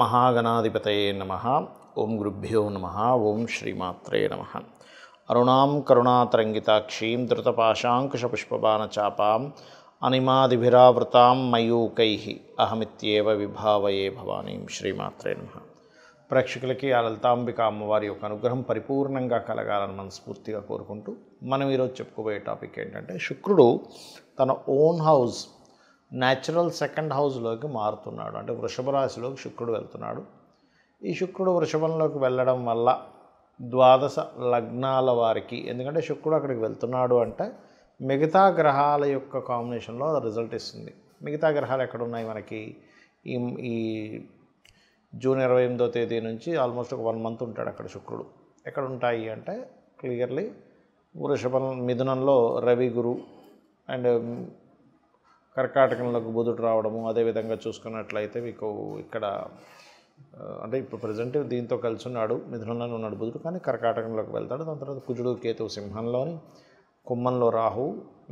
శ్రీమహాగణాధిపతయే నమః. ఓం గురుభ్యో నమః. ఓం శ్రీమాత్రే నమః. అరుణాం కరుణాతరంగితాక్షీం ధృతపాశాంకుశపుష్పబాణచాపాం అనిమాదిభిరావృతాం మయూకైః అహమిత్యేవ విభావయే భవానీం. శ్రీమాత్రే నమః. ప్రేక్షకులకి ఆ లలితాంబిక అమ్మవారి యొక్క అనుగ్రహం పరిపూర్ణంగా కలగాలని మనస్ఫూర్తిగా కోరుకుంటూ మనం ఈరోజు చెప్పుకోబోయే టాపిక్ ఏంటంటే, శుక్రుడు తన ఓన్ హౌస్ న్యాచురల్ సెకండ్ హౌస్లోకి మారుతున్నాడు. అంటే వృషభ రాశిలోకి శుక్రుడు వెళ్తున్నాడు. ఈ శుక్రుడు వృషభంలోకి వెళ్ళడం వల్ల ద్వాదశ లగ్నాల వారికి, ఎందుకంటే శుక్రుడు అక్కడికి వెళ్తున్నాడు అంటే మిగతా గ్రహాల యొక్క కాంబినేషన్లో రిజల్ట్ ఇస్తుంది. మిగతా గ్రహాలు ఎక్కడున్నాయి మనకి? ఈ జూన్ 28వ తేదీ నుంచి ఆల్మోస్ట్ ఒక 1 మంత్ ఉంటాడు అక్కడ శుక్రుడు. ఎక్కడ ఉంటాయి అంటే క్లియర్లీ వృషభం, మిథునంలో రవి, గురు అండ్ కర్కాటకంలోకి బుధుడు రావడము. అదేవిధంగా చూసుకున్నట్లయితే మీకు ఇక్కడ అంటే ఇప్పుడు ప్రజెంట్ దీంతో కలిసి ఉన్నాడు, మిథునంలోనే ఉన్నాడు బుధుడు, కానీ కర్కాటకంలోకి వెళ్తాడు. దాని తర్వాత కుజుడు, కేతువు సింహంలోని, కుంభంలో రాహు,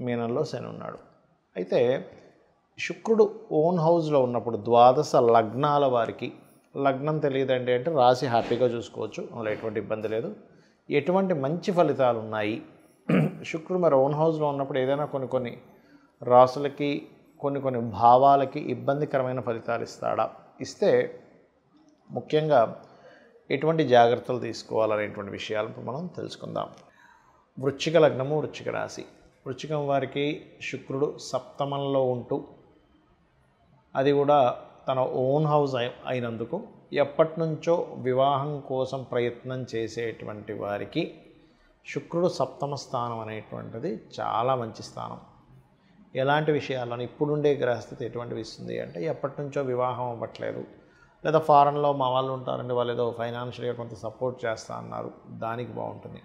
మీనంలో శని ఉన్నాడు. అయితే శుక్రుడు ఓన్ హౌస్లో ఉన్నప్పుడు ద్వాదశ లగ్నాల వారికి, లగ్నం తెలియదండి అంటే రాశి హ్యాపీగా చూసుకోవచ్చు, అందులో ఎటువంటి ఇబ్బంది లేదు. ఎటువంటి మంచి ఫలితాలు ఉన్నాయి? శుక్రుడు మరి ఓన్ హౌస్లో ఉన్నప్పుడు ఏదైనా కొన్ని రాసులకి, కొన్ని భావాలకి ఇబ్బందికరమైన ఫలితాలు ఇస్తాడా? ఇస్తే ముఖ్యంగా ఎటువంటి జాగ్రత్తలు తీసుకోవాలనేటువంటి విషయాలు మనం తెలుసుకుందాం. వృశ్చిక లగ్నము, వృశ్చిక రాశి. వృశ్చికం వారికి శుక్రుడు సప్తమంలో ఉంటూ, అది కూడా తన ఓన్ హౌస్ అయినందుకు ఎప్పటి నుంచో వివాహం కోసం ప్రయత్నం చేసేటువంటి వారికి శుక్రుడు సప్తమ స్థానం అనేటువంటిది చాలా మంచి స్థానం. ఎలాంటి విషయాలను ఇప్పుడుండే గ్రహస్థితి ఎటువంటివి ఇస్తుంది అంటే, ఎప్పటి నుంచో వివాహం అవ్వట్లేదు, లేదా ఫారెన్లో మా వాళ్ళు ఉంటారండి, వాళ్ళు ఏదో ఫైనాన్షియల్గా కొంత సపోర్ట్ చేస్తా అన్నారు, దానికి బాగుంటుంది.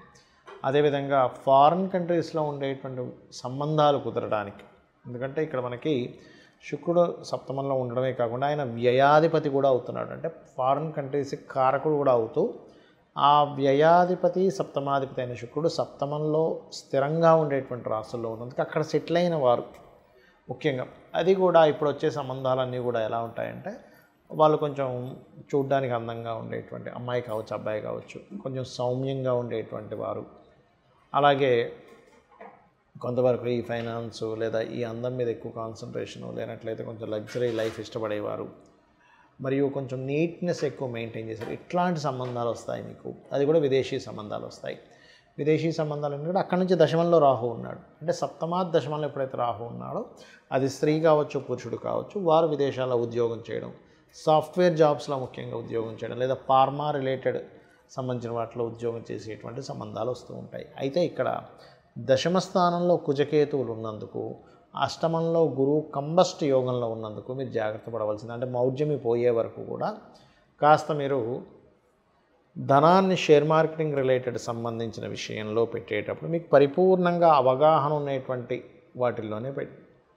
అదేవిధంగా ఫారిన్ కంట్రీస్లో ఉండేటువంటి సంబంధాలు కుదరడానికి, ఎందుకంటే ఇక్కడ మనకి శుక్రుడు సప్తమంలో ఉండడమే కాకుండా ఆయన వ్యయాధిపతి కూడా అవుతున్నాడు. అంటే ఫారిన్ కంట్రీస్కి కారకుడు కూడా అవుతూ, ఆ వ్యయాధిపతి సప్తమాధిపతి అయిన శుక్రుడు సప్తమంలో స్థిరంగా ఉండేటువంటి రాసుల్లో ఉన్నందుకు అక్కడ సెటిల్ అయిన వారు ముఖ్యంగా, అది కూడా ఇప్పుడు వచ్చే సంబంధాలన్నీ కూడా ఎలా ఉంటాయంటే, వాళ్ళు కొంచెం చూడ్డానికి అందంగా ఉండేటువంటి అమ్మాయి కావచ్చు, అబ్బాయి కావచ్చు, కొంచెం సౌమ్యంగా ఉండేటువంటి వారు, అలాగే కొంతవరకు ఈ ఫైనాన్స్ లేదా ఈ అందం మీద ఎక్కువ కాన్సన్ట్రేషను, లేనట్లయితే కొంచెం లగ్జరీ లైఫ్ ఇష్టపడేవారు, మరియు కొంచెం నీట్నెస్ ఎక్కువ మెయింటైన్ చేశారు, ఇట్లాంటి సంబంధాలు వస్తాయి మీకు. అది కూడా విదేశీ సంబంధాలు వస్తాయి. విదేశీ సంబంధాలు ఎందుకంటే అక్కడి నుంచి దశమంలో రాహు ఉన్నాడు. అంటే సప్తమాది దశమంలో ఎప్పుడైతే రాహు ఉన్నాడో, అది స్త్రీ కావచ్చు, పురుషుడు కావచ్చు, వారు విదేశాల్లో ఉద్యోగం చేయడం, సాఫ్ట్వేర్ జాబ్స్లో ముఖ్యంగా ఉద్యోగం చేయడం, లేదా ఫార్మా రిలేటెడ్ సంబంధించిన వాటిలో ఉద్యోగం చేసేటువంటి సంబంధాలు వస్తూ ఉంటాయి. అయితే ఇక్కడ దశమ స్థానంలో కుజకేతువులు ఉన్నందుకు, అష్టమంలో గురువు కంబస్ట్ యోగంలో ఉన్నందుకు మీరు జాగ్రత్త పడవలసింది. అంటే మౌఢ్యమి పోయే వరకు కూడా కాస్త మీరు ధనాన్ని షేర్ మార్కెటింగ్ రిలేటెడ్ సంబంధించిన విషయంలో పెట్టేటప్పుడు మీకు పరిపూర్ణంగా అవగాహన ఉన్నటువంటి వాటిల్లోనే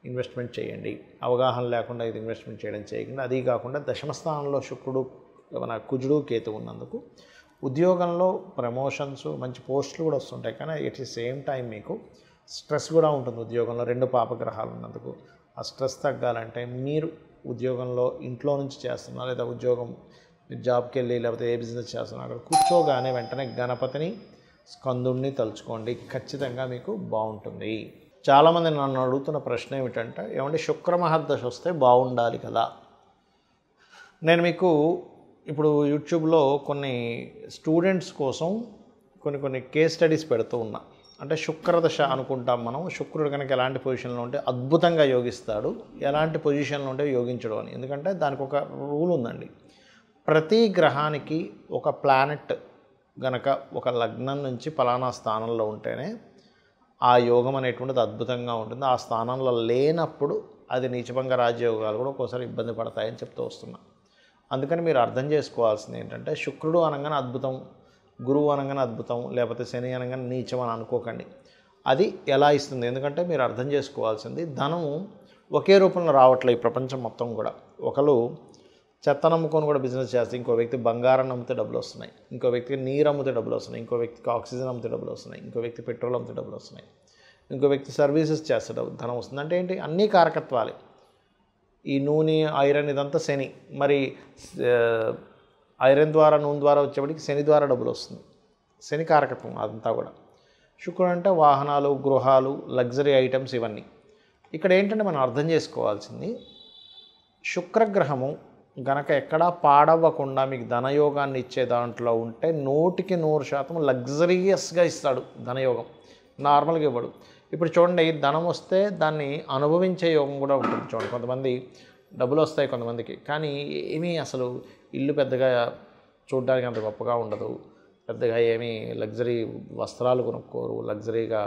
ఇన్వెస్ట్మెంట్ చేయండి. అవగాహన లేకుండా ఇది ఇన్వెస్ట్మెంట్ చేయకుండా, అది కాకుండా దశమ స్థానంలో శుక్రుడు, మన కుజుడు, కేతు ఉన్నందుకు ఉద్యోగంలో ప్రమోషన్స్, మంచి పోస్టులు కూడా వస్తుంటాయి. కానీ ఎట్ ది సేమ్ టైం మీకు స్ట్రెస్ కూడా ఉంటుంది ఉద్యోగంలో. 2 పాపగ్రహాలు ఉన్నందుకు ఆ స్ట్రెస్ తగ్గాలంటే మీరు ఉద్యోగంలో ఇంట్లో నుంచి చేస్తున్నా, లేదా ఉద్యోగం మీరు జాబ్కి వెళ్ళి లేకపోతే ఏ బిజినెస్ చేస్తున్నా, అక్కడ కూర్చోగానే వెంటనే గణపతిని, స్కందుడిని తలుచుకోండి, ఖచ్చితంగా మీకు బాగుంటుంది. చాలామంది నన్ను అడుగుతున్న ప్రశ్న ఏమిటంటే, ఏమంటే శుక్ర మహర్దశ వస్తే బాగుండాలి కదా? నేను మీకు ఇప్పుడు యూట్యూబ్లో కొన్ని స్టూడెంట్స్ కోసం కొన్ని కేస్ స్టడీస్ పెడుతూ ఉన్నా. అంటే శుక్రదశ అనుకుంటాం మనం. శుక్రుడు కనుక ఎలాంటి పొజిషన్లో ఉంటే అద్భుతంగా యోగిస్తాడు, ఎలాంటి పొజిషన్లో ఉంటే యోగించడు అని. ఎందుకంటే దానికి ఒక రూల్ ఉందండి. ప్రతి గ్రహానికి ఒక ప్లానెట్ గనక ఒక లగ్నం నుంచి పలానా స్థానంలో ఉంటేనే ఆ యోగం అనేటువంటిది అద్భుతంగా ఉంటుంది. ఆ స్థానంలో లేనప్పుడు అది నీచభంగ రాజయోగాలు కూడా ఒక్కోసారి ఇబ్బంది పడతాయని చెప్తూ వస్తున్నా. అందుకని మీరు అర్థం చేసుకోవాల్సింది ఏంటంటే, శుక్రుడు అనగానే అద్భుతం, గురువు అనగానే అద్భుతం, లేకపోతే శని అనగానే నీచం అని అనుకోకండి. అది ఎలా ఇస్తుంది? ఎందుకంటే మీరు అర్థం చేసుకోవాల్సింది, ధనము ఒకే రూపంలో రావట్లేదు ఈ ప్రపంచం మొత్తం కూడా. ఒకరు చెత్త నమ్ముకొని కూడా బిజినెస్ చేస్తే, ఇంకో వ్యక్తి బంగారం నమ్మితే డబ్బులు వస్తున్నాయి, ఇంకో వ్యక్తికి నీరు అమ్మితే డబ్బులు వస్తున్నాయి, ఇంకో వ్యక్తికి ఆక్సిజన్ అమ్మితే డబ్బులు వస్తున్నాయి, ఇంకో వ్యక్తి పెట్రోల్ అమ్మితే డబ్బులు వస్తున్నాయి, ఇంకో వ్యక్తి సర్వీసెస్ చేస్తే ధనం వస్తుంది. అంటే ఏంటి? అన్నీ కారకత్వాలే. ఈ నూనె ఐరన్ ఇదంతా శని. మరి ఐరన్ ద్వారా నూనె ద్వారా వచ్చేప్పటికి శని ద్వారా డబ్బులు వస్తుంది. శని కారకత్వం అదంతా కూడా. శుక్రుడు అంటే వాహనాలు, గృహాలు, లగ్జరీ ఐటమ్స్ ఇవన్నీ. ఇక్కడ ఏంటంటే మనం అర్థం చేసుకోవాల్సింది, శుక్రగ్రహము గనక ఎక్కడా పాడవ్వకుండా మీకు ధనయోగాన్ని ఇచ్చే దాంట్లో ఉంటే 100% లగ్జరియస్గా ఇస్తాడు ధనయోగం. నార్మల్గా ఇవ్వడు. ఇప్పుడు చూడండి, ధనం వస్తే దాన్ని అనుభవించే యోగం కూడా ఉంటుంది. చూడండి, కొంతమంది డబ్బులు వస్తాయి కొంతమందికి, కానీ ఏమీ అసలు ఇల్లు పెద్దగా చూడడానికి అంత గొప్పగా ఉండదు, పెద్దగా ఏమీ లగ్జరీ వస్త్రాలు కొనుక్కోరు, లగ్జరీగా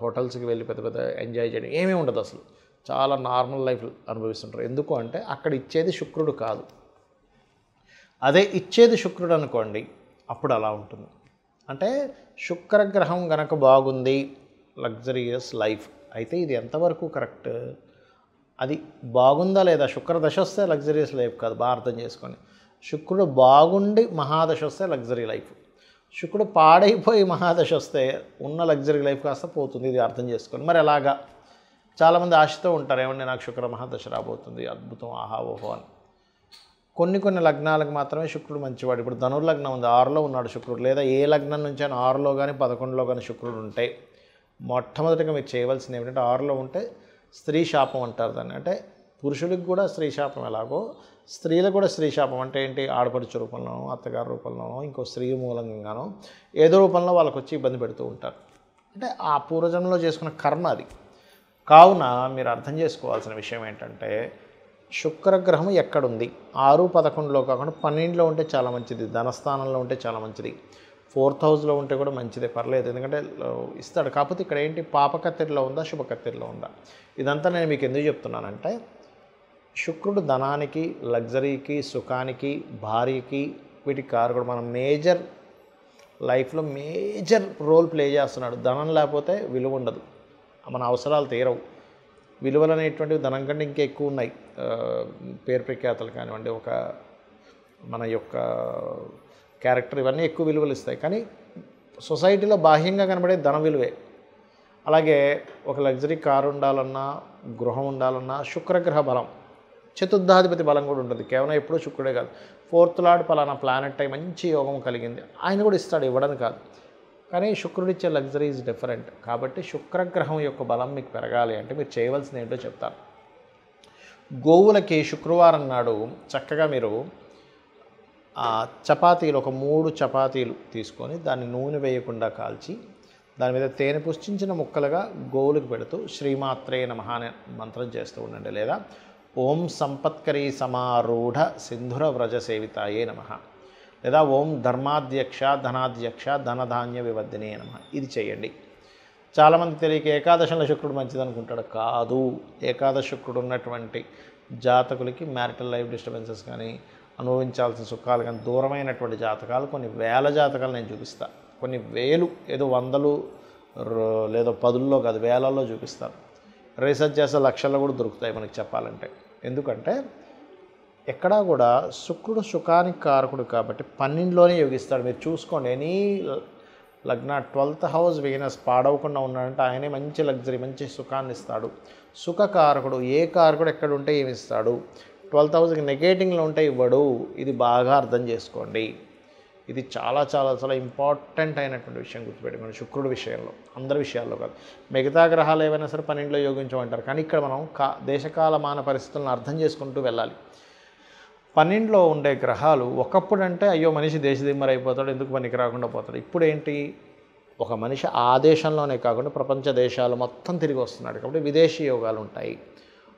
హోటల్స్కి వెళ్ళి పెద్ద పెద్ద ఎంజాయ్ చేయడం ఏమీ ఉండదు, అసలు చాలా నార్మల్ లైఫ్ అనుభవిస్తుంటారు. ఎందుకు అంటే అక్కడ ఇచ్చేది శుక్రుడు కాదు. అదే ఇచ్చేది శుక్రుడు అనుకోండి, అప్పుడు అలా ఉంటుంది. అంటే శుక్రగ్రహం గనక బాగుంది, లగ్జరియస్ లైఫ్. అయితే ఇది ఎంతవరకు కరెక్ట్? అది బాగుందా లేదా? శుక్రదశ వస్తే లగ్జరియస్ లైఫ్ కాదు, బాగా అర్థం చేసుకోండి. శుక్రుడు బాగుండి మహాదశ వస్తే లగ్జరీ లైఫ్. శుక్రుడు పాడైపోయి మహాదశ వస్తే ఉన్న లగ్జరీ లైఫ్ కాస్త పోతుంది. ఇది అర్థం చేసుకోండి. మరి ఎలాగా? చాలామంది ఆశతో ఉంటారు, ఏమంటే నాకు శుక్ర మహాదశ రాబోతుంది, అద్భుతం, ఆహా ఓహో అని. కొన్ని లగ్నాలకు మాత్రమే శుక్రుడు మంచివాడు. ఇప్పుడు ధనుర్లగ్నం ఉంది, 6లో ఉన్నాడు శుక్రుడు. లేదా ఏ లగ్నం నుంచి అయినా 6లో కానీ 11లో కానీ శుక్రుడు ఉంటే మొట్టమొదటిగా మీరు చేయవలసింది ఏమిటంటే, 6లో ఉంటే స్త్రీ శాపం అంటారు దాన్ని. అంటే పురుషులకు కూడా స్త్రీ శాపం ఎలాగో స్త్రీలకు కూడా స్త్రీ శాపం అంటే ఏంటి? ఆడపడుచు రూపంలోనో, అత్తగారి రూపంలోనో, ఇంకో స్త్రీ మూలంగానో ఏదో రూపంలో వాళ్ళకు వచ్చి ఇబ్బంది పెడుతూ ఉంటారు. అంటే ఆ పూర్వజన్మలో చేసుకున్న కర్మ అది. కావున మీరు అర్థం చేసుకోవాల్సిన విషయం ఏంటంటే, శుక్రగ్రహం ఎక్కడుంది? 6, 11లో కాకుండా 12లో ఉంటే చాలా మంచిది, ధనస్థానంలో ఉంటే చాలా మంచిది, 4th హౌస్లో ఉంటే కూడా మంచిదే, పర్లేదు, ఎందుకంటే ఇస్తాడు. కాకపోతే ఇక్కడ ఏంటి, పాపకత్తెరలో ఉందా, శుభకత్తెరలో ఉందా? ఇదంతా నేను మీకు ఎందుకు చెప్తున్నానంటే, శుక్రుడు ధనానికి, లగ్జరీకి, సుఖానికి, భార్యకి, వీటికి కారకుడు. మనం మేజర్ లైఫ్లో మేజర్ రోల్ ప్లే చేస్తున్నాడు. ధనం లేకపోతే విలువ ఉండదు, మన అవసరాలు తీరవు. విలువలు అనేటువంటివి ధనం కంటే ఇంకా ఎక్కువ ఉన్నాయి. పేరు ప్రఖ్యాతలు కానివ్వండి, ఒక మన యొక్క క్యారెక్టర్, ఇవన్నీ ఎక్కువ విలువలు ఇస్తాయి. కానీ సొసైటీలో బాహ్యంగా కనబడే ధన విలువే. అలాగే ఒక లగ్జరీ కారు ఉండాలన్నా, గృహం ఉండాలన్నా శుక్రగ్రహ బలం, చతుర్థాధిపతి బలం కూడా ఉంటుంది. కేవలం ఎప్పుడూ శుక్రుడే కాదు, 4th లార్డ్ పలానా ప్లానెట్ అయి మంచి యోగం కలిగింది, ఆయన కూడా ఇస్తాడు, ఇవ్వడానికి కాదు. కానీ శుక్రుడిచ్చే లగ్జరీ ఈజ్ డిఫరెంట్. కాబట్టి శుక్రగ్రహం యొక్క బలం మీకు పెరగాలి అంటే మీరు చేయవలసింది ఏంటో చెప్తాను. గోవులకి శుక్రవారం నాడు చక్కగా మీరు చపాతీలు, ఒక 3 చపాతీలు తీసుకొని దాన్ని నూనె వేయకుండా కాల్చి దాని మీద తేనె పుష్టించిన ముక్కలుగా గోవులకు పెడుతూ శ్రీమాత్రే నమః అనే మంత్రం చేస్తూ ఉండండి. లేదా ఓం సంపత్కరీ సమారూఢ సింధుర వ్రజ సేవితాయే నమః, లేదా ఓం ధర్మాధ్యక్ష ధనాధ్యక్ష ధనధాన్య వివర్ధినే నమః. ఇది చేయండి. చాలామంది తెలియక ఏకాదశంలో శుక్రుడు మంచిది అనుకుంటాడు. కాదు, ఏకాదశ శుక్రుడు ఉన్నటువంటి జాతకులకి మ్యారిటల్ లైఫ్ డిస్టర్బెన్సెస్ కానీ, అనుభవించాల్సిన సుఖాలు కానీ దూరమైనటువంటి జాతకాలు, కొన్ని వేల జాతకాలు నేను చూపిస్తాను. కొన్ని వేలు, ఏదో 100 లేదో 10లో కాదు, వేలల్లో చూపిస్తాను. రీసెర్చ్ చేస్తే లక్షల్లో కూడా దొరుకుతాయి మనకి చెప్పాలంటే. ఎందుకంటే ఎక్కడా కూడా శుక్రుడు సుఖానికి కారకుడు కాబట్టి 12లోనే యోగిస్తాడు. మీరు చూసుకోండి, ఎనీ లగ్న 12th హౌస్ వీనస్ పాడవకుండా ఉన్నాడంటే ఆయనే మంచి లగ్జరీ, మంచి సుఖాన్ని ఇస్తాడు. సుఖకారకుడు, ఏ కారకుడు ఎక్కడ ఉంటే ఏమి ఇస్తాడు? 12th హౌస్కి నెగేటింగ్లో ఉంటే ఇవ్వడు. ఇది బాగా అర్థం చేసుకోండి. ఇది చాలా చాలా చాలా ఇంపార్టెంట్ అయినటువంటి విషయం గుర్తుపెట్టుకోండి. శుక్రుడి విషయంలో, అందరి విషయాల్లో కాదు. మిగతా గ్రహాలు ఏవైనా సరే 12లో యోగించమంటారు, కానీ ఇక్కడ మనం దేశకాలమాన పరిస్థితులను అర్థం చేసుకుంటూ వెళ్ళాలి. 12లో ఉండే గ్రహాలు ఒకప్పుడు అంటే అయ్యో మనిషి దేశదిమ్మరి అయిపోతాడు, ఎందుకు పనికి రాకుండా పోతాడు. ఇప్పుడు ఏంటి, ఒక మనిషి ఆ దేశంలోనే కాకుండా ప్రపంచ దేశాలు మొత్తం తిరిగి వస్తున్నాడు. కాబట్టి విదేశీ యోగాలు ఉంటాయి.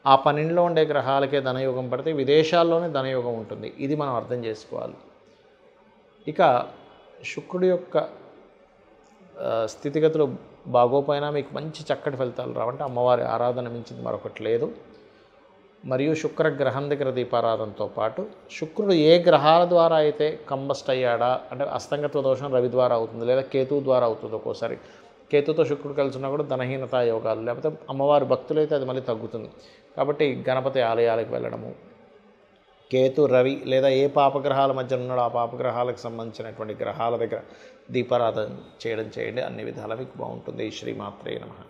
ఆ 12లో ఉండే గ్రహాలకే ధనయోగం పడితే విదేశాల్లోనే ధనయోగం ఉంటుంది. ఇది మనం అర్థం చేసుకోవాలి. ఇక శుక్రుడి యొక్క స్థితిగతులు బాగోపోయినా మీకు మంచి చక్కటి ఫలితాలు రావంటే అమ్మవారి ఆరాధన మించింది మరొకటి లేదు. మరియు శుక్రగ్రహం దగ్గర దీపారాధనతో పాటు శుక్రుడు ఏ గ్రహాల ద్వారా అయితే కంబస్ట్ అయ్యాడా, అంటే అస్తంగత్వ దోషం రవి ద్వారా అవుతుంది, లేదా కేతువు ద్వారా అవుతుంది. ఒక్కోసారి కేతుతో శుక్రుడు కలిసి ఉన్నా కూడా ధనహీనతా యోగాలు, లేకపోతే అమ్మవారి భక్తులైతే అది మళ్ళీ తగ్గుతుంది. కాబట్టి గణపతి ఆలయాలకు వెళ్ళడము, కేతు రవి లేదా ఏ పాపగ్రహాల మధ్య ఉన్నాడో ఆ పాపగ్రహాలకు సంబంధించినటువంటి గ్రహాల దగ్గర దీపారాధన చేయడం చేయండి. అన్ని విధాలా మీకు బాగుంటుంది. శ్రీమాత్రే నమః.